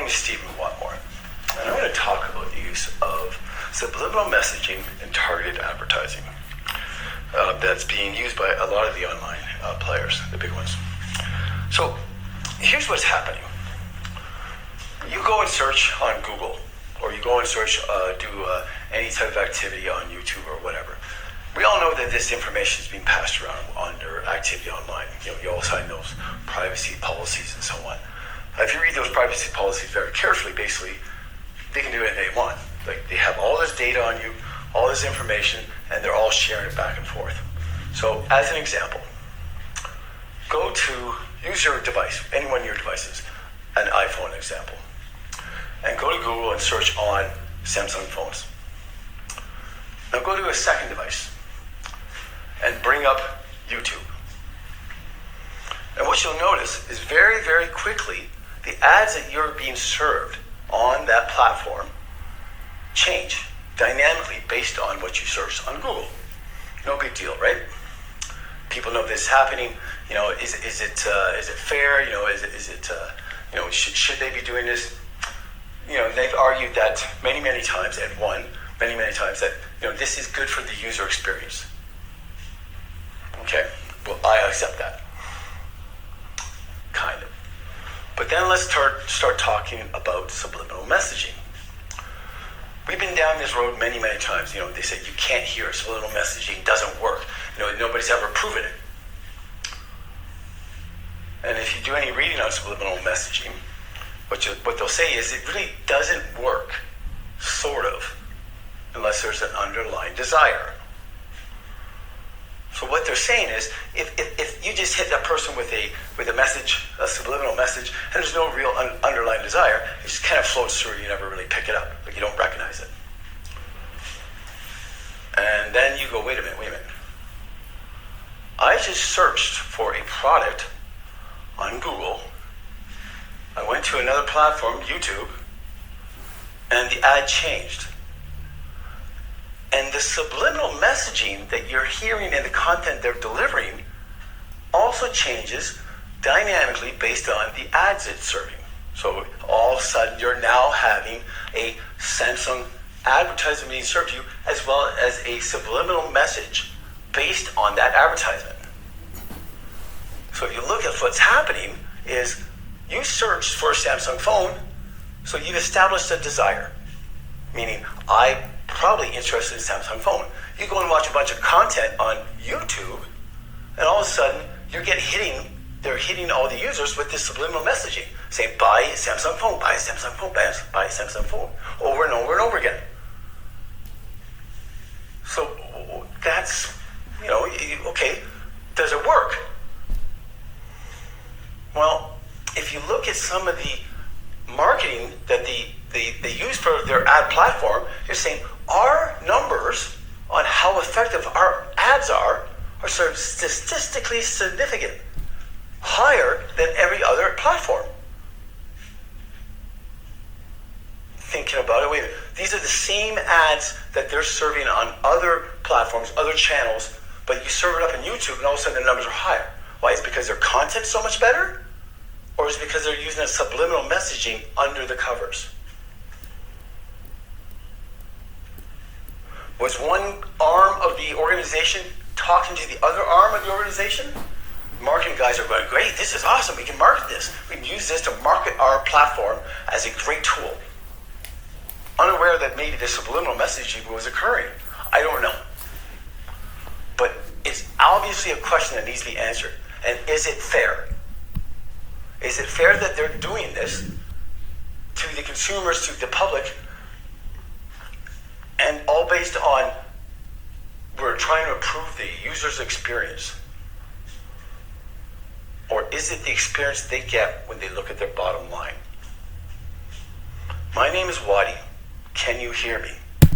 name is Stephen Watmore, and I'm going to talk about the use of subliminal messaging in targeted advertising that's being used by a lot of the online players, the big ones. So here's what's happening. You go and search on Google, or you go and search, any type of activity on YouTube or whatever. We all know that this information is being passed around under activity online. You all sign those privacy policies and so on. If you read those privacy policies very carefully, basically, they can do anything they want. Like, they have all this data on you, all this information, and they're all sharing it back and forth. So, as an example, use your device, any one of your devices, an iPhone example, and go to Google and search on Samsung phones. Now go to a second device and bring up YouTube. And what you'll notice is very, very quickly, the ads that you're being served on that platform change dynamically based on what you searched on Google. No big deal, right? People know this is happening. Is it fair? Should they be doing this? They've argued that many times and won many times that this is good for the user experience. Okay, well, I accept that, kind of. But then let's start talking about subliminal messaging. We've been down this road many times. They say you can't hear it. Subliminal messaging doesn't work. Nobody's ever proven it. And if you do any reading on subliminal messaging, what they'll say is it really doesn't work, sort of, unless there's an underlying desire. So what they're saying is, if you just hit that person with a message, a subliminal message, and there's no real underlying desire, it just kind of floats through. You never really pick it up, like you don't recognize it. And then you go, wait a minute. I just searched for a product on Google. I went to another platform, YouTube, and the ad changed. And the subliminal messaging that you're hearing in the content they're delivering also changes dynamically based on the ads it's serving. So all of a sudden, you're now having a Samsung advertisement being served to you, as well as a subliminal message based on that advertisement. So if you look at what's happening is you searched for a Samsung phone, so you've established a desire, meaning I'm probably interested in a Samsung phone. You go and watch a bunch of content on YouTube, and all of a sudden they're hitting all the users with this subliminal messaging, saying buy a Samsung phone, buy a Samsung phone, buy a Samsung phone, over and over and over again. So that's, okay, does it work? Well, if you look at some of the marketing that they use for their ad platform, you're saying our numbers on how effective our ads are sort of statistically significant, higher than every other platform. Thinking about it, wait a minute. These are the same ads that they're serving on other platforms, other channels, but you serve it up on YouTube and all of a sudden the numbers are higher. Why? Is it because their content's so much better? Or is it because they're using a subliminal messaging under the covers? Was one arm of the organization talking to the other arm of the organization? Marketing guys are going, great, this is awesome, we can market this. We can use this to market our platform as a great tool. Unaware that maybe the subliminal messaging was occurring. I don't know. But it's obviously a question that needs to be answered. And is it fair? Is it fair that they're doing this to the consumers, to the public, and all based on we're trying to improve the user's experience? Or is it the experience they get when they look at their bottom line? My name is Whatty. Can you hear me?